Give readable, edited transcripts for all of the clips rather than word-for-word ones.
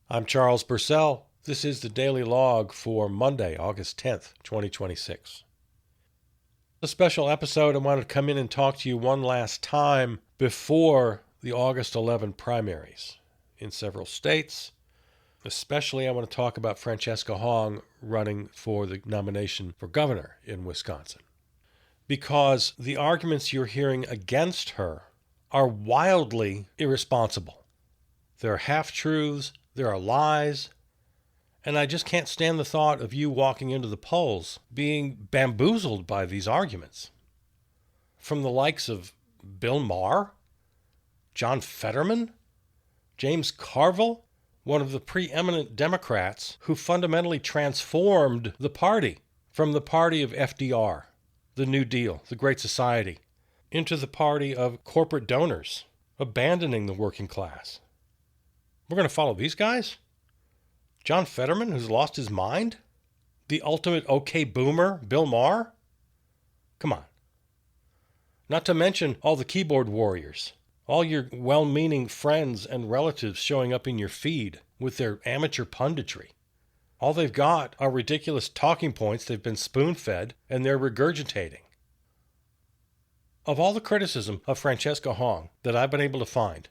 I'm Charles Purcell. This is the Daily Log for Monday, August 10th, 2026. A special episode. I wanted to come in and talk to you one last time before the August 11 primaries in several states. Especially, I want to talk about Francesca Hong running for the nomination for governor in Wisconsin. Because the arguments you're hearing against her are wildly irresponsible. There are half-truths, there are lies, and I just can't stand the thought of you walking into the polls being bamboozled by these arguments. From the likes of Bill Maher, John Fetterman, James Carville, one of the preeminent Democrats who fundamentally transformed the party from the party of FDR, the New Deal, the Great Society, into the party of corporate donors, abandoning the working class. We're going to follow these guys? John Fetterman, who's lost his mind? The ultimate okay boomer, Bill Maher? Come on. Not to mention all the keyboard warriors, all your well-meaning friends and relatives showing up in your feed with their amateur punditry. All they've got are ridiculous talking points they've been spoon-fed, and they're regurgitating. Of all the criticism of Francesca Hong that I've been able to find,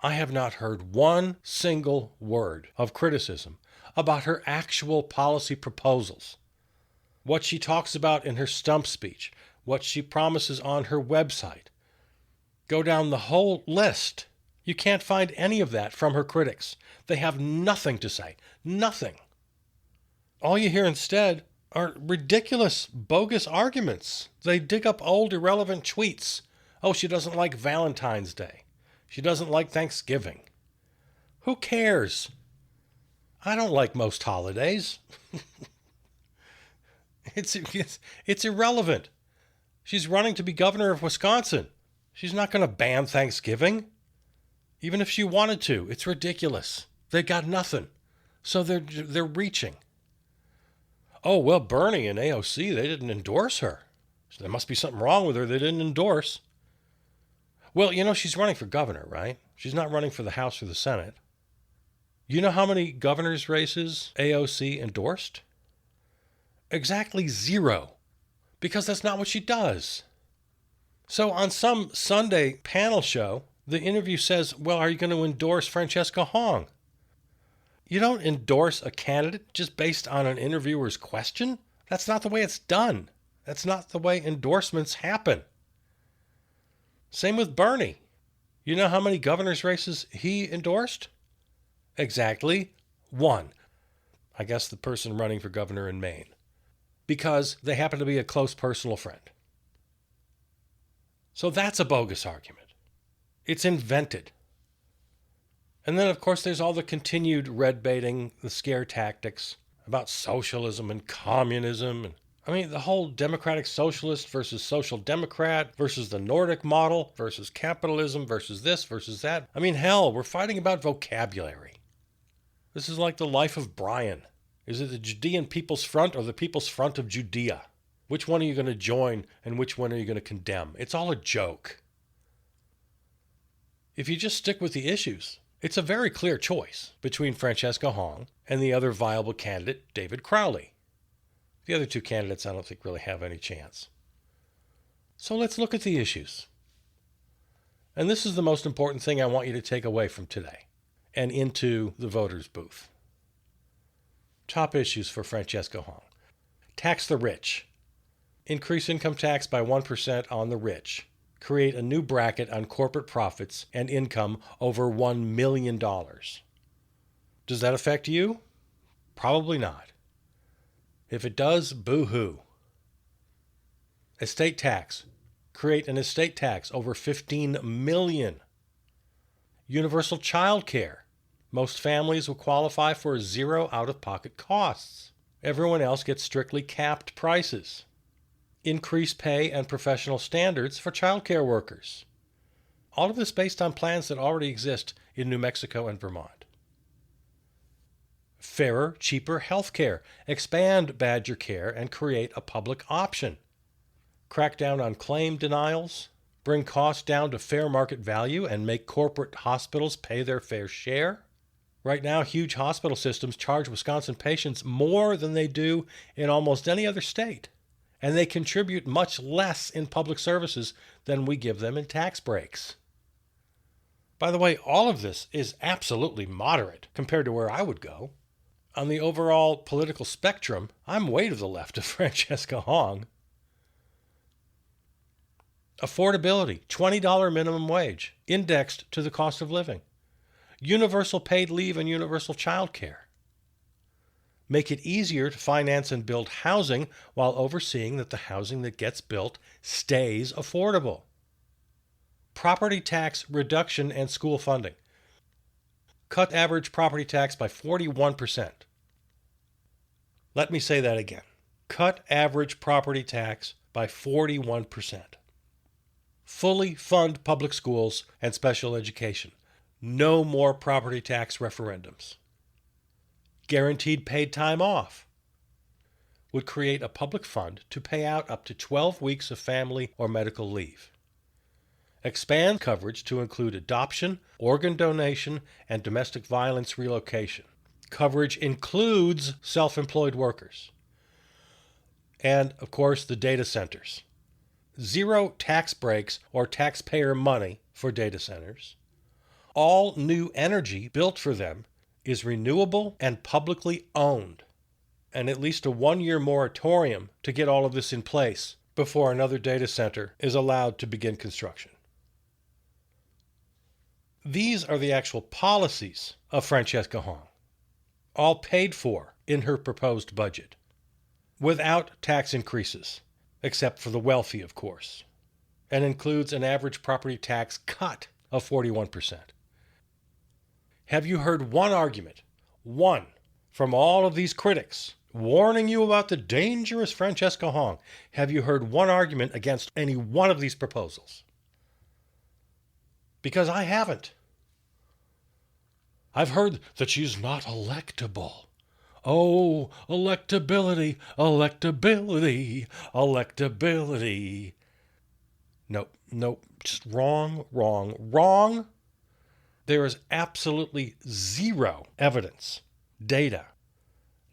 I have not heard one single word of criticism about her actual policy proposals. What she talks about in her stump speech, what she promises on her website. Go down the whole list. You can't find any of that from her critics. They have nothing to say. Nothing. All you hear instead are ridiculous, bogus arguments. They dig up old, irrelevant tweets. Oh, she doesn't like Valentine's Day. She doesn't like Thanksgiving. Who cares? I don't like most holidays. It's irrelevant. She's running to be governor of Wisconsin. She's not going to ban Thanksgiving. Even if she wanted to, it's ridiculous. They got nothing. So they're reaching. Oh, well, Bernie and AOC, they didn't endorse her. So there must be something wrong with her they didn't endorse. Well, she's running for governor, right? She's not running for the House or the Senate. You know how many governor's races AOC endorsed? Exactly 0. Because that's not what she does. So on some Sunday panel show, the interview says, well, are you going to endorse Francesca Hong? You don't endorse a candidate just based on an interviewer's question. That's not the way it's done. That's not the way endorsements happen. Same with Bernie. You know how many governor's races he endorsed? Exactly 1. I guess the person running for governor in Maine. Because they happen to be a close personal friend. So that's a bogus argument. It's invented. And then, of course, there's all the continued red baiting, the scare tactics about socialism and communism. The whole democratic socialist versus social democrat versus the Nordic model versus capitalism versus this versus that. Hell, we're fighting about vocabulary. This is like the life of Brian. Is it the Judean People's Front or the People's Front of Judea? Which one are you going to join and which one are you going to condemn? It's all a joke. If you just stick with the issues, it's a very clear choice between Francesca Hong and the other viable candidate, David Crowley. The other 2 candidates I don't think really have any chance. So let's look at the issues. And this is the most important thing I want you to take away from today and into the voters' booth. Top issues for Francesca Hong. Tax the rich. Increase income tax by 1% on the rich. Create a new bracket on corporate profits and income over $1 million. Does that affect you? Probably not. If it does, boo-hoo. Estate tax. Create an estate tax over $15 million. Universal child care. Most families will qualify for 0 out-of-pocket costs. Everyone else gets strictly capped prices. Increase pay and professional standards for child care workers. All of this based on plans that already exist in New Mexico and Vermont. Fairer, cheaper health care. Expand Badger Care and create a public option. Crack down on claim denials. Bring costs down to fair market value and make corporate hospitals pay their fair share. Right now, huge hospital systems charge Wisconsin patients more than they do in almost any other state, and they contribute much less in public services than we give them in tax breaks. By the way, all of this is absolutely moderate compared to where I would go. On the overall political spectrum, I'm way to the left of Francesca Hong. Affordability, $20 minimum wage, indexed to the cost of living. Universal paid leave and universal child care. Make it easier to finance and build housing while overseeing that the housing that gets built stays affordable. Property tax reduction and school funding. Cut average property tax by 41%. Let me say that again. Cut average property tax by 41%. Fully fund public schools and special education. No more property tax referendums. Guaranteed paid time off. Would create a public fund to pay out up to 12 weeks of family or medical leave. Expand coverage to include adoption, organ donation, and domestic violence relocation. Coverage includes self-employed workers. And, of course, the data centers. Zero tax breaks or taxpayer money for data centers. All new energy built for them is renewable and publicly owned. And at least a 1-year moratorium to get all of this in place before another data center is allowed to begin construction. These are the actual policies of Francesca Hong, all paid for in her proposed budget, without tax increases, except for the wealthy, of course, and includes an average property tax cut of 41%. Have you heard one argument, one, from all of these critics warning you about the dangerous Francesca Hong? Have you heard one argument against any one of these proposals? Because I haven't. I've heard that she's not electable. Oh, electability, electability, electability. Nope, just wrong, wrong, wrong. There is absolutely zero evidence, data,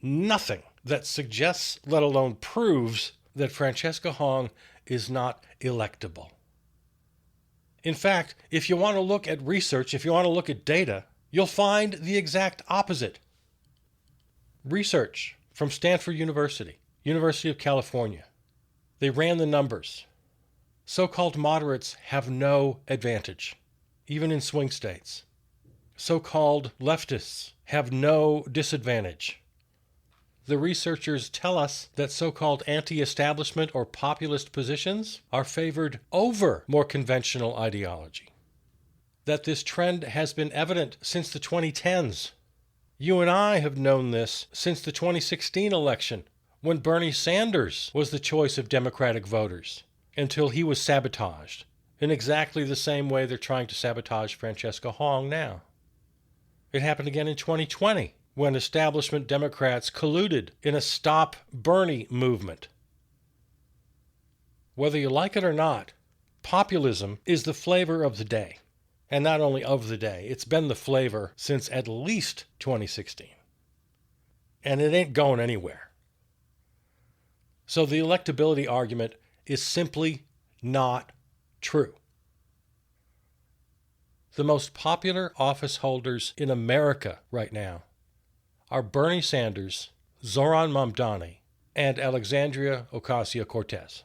nothing that suggests, let alone proves, that Francesca Hong is not electable. In fact, if you want to look at research, if you want to look at data, you'll find the exact opposite. Research from Stanford University, University of California. They ran the numbers. So-called moderates have no advantage, even in swing states. So-called leftists have no disadvantage. The researchers tell us that so-called anti-establishment or populist positions are favored over more conventional ideology. That this trend has been evident since the 2010s. You and I have known this since the 2016 election, when Bernie Sanders was the choice of Democratic voters, until he was sabotaged, in exactly the same way they're trying to sabotage Francesca Hong now. It happened again in 2020, when establishment Democrats colluded in a Stop Bernie movement. Whether you like it or not, populism is the flavor of the day. And not only of the day, it's been the flavor since at least 2016. And it ain't going anywhere. So the electability argument is simply not true. The most popular office holders in America right now are Bernie Sanders, Zoran Mamdani, and Alexandria Ocasio-Cortez.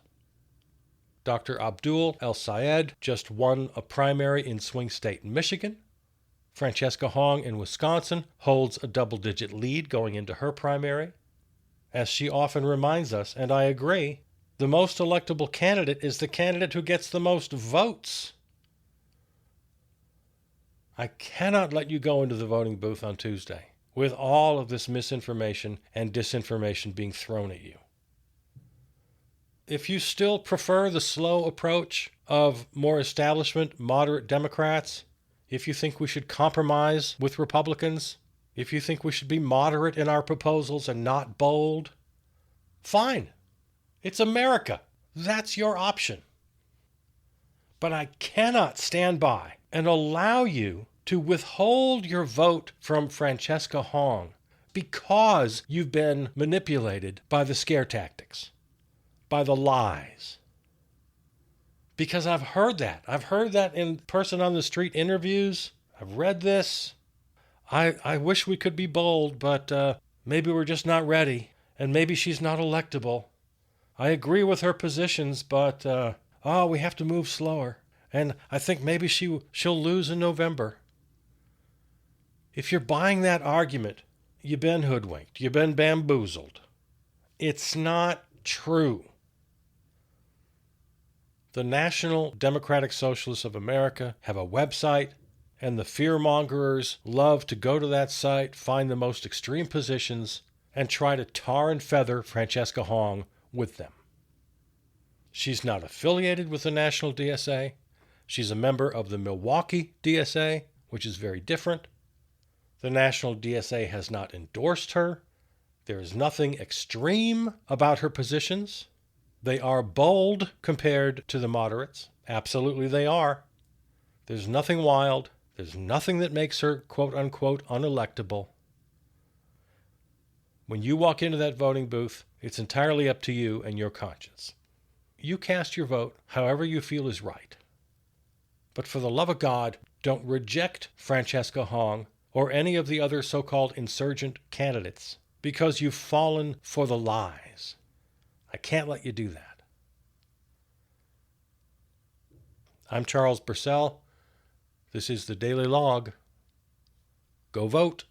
Dr. Abdul El-Sayed just won a primary in swing state Michigan. Francesca Hong in Wisconsin holds a double-digit lead going into her primary. As she often reminds us, and I agree, the most electable candidate is the candidate who gets the most votes. I cannot let you go into the voting booth on Tuesday with all of this misinformation and disinformation being thrown at you. If you still prefer the slow approach of more establishment, moderate Democrats, if you think we should compromise with Republicans, if you think we should be moderate in our proposals and not bold, fine. It's America. That's your option. But I cannot stand by and allow you to withhold your vote from Francesca Hong because you've been manipulated by the scare tactics, by the lies. Because I've heard that. I've heard that in person on the street interviews. I've read this. I wish we could be bold, but maybe we're just not ready. And maybe she's not electable. I agree with her positions, but we have to move slower. And I think maybe she'll lose in November. If you're buying that argument, you've been hoodwinked. You've been bamboozled. It's not true. The National Democratic Socialists of America have a website, and the fearmongers love to go to that site, find the most extreme positions, and try to tar and feather Francesca Hong with them. She's not affiliated with the National DSA. She's a member of the Milwaukee DSA, which is very different. The National DSA has not endorsed her. There is nothing extreme about her positions. They are bold compared to the moderates. Absolutely they are. There's nothing wild. There's nothing that makes her, quote unquote, unelectable. When you walk into that voting booth, it's entirely up to you and your conscience. You cast your vote however you feel is right. But for the love of God, don't reject Francesca Hong or any of the other so-called insurgent candidates because you've fallen for the lies. I can't let you do that. I'm Charles Purcell. This is the Daily Log. Go vote.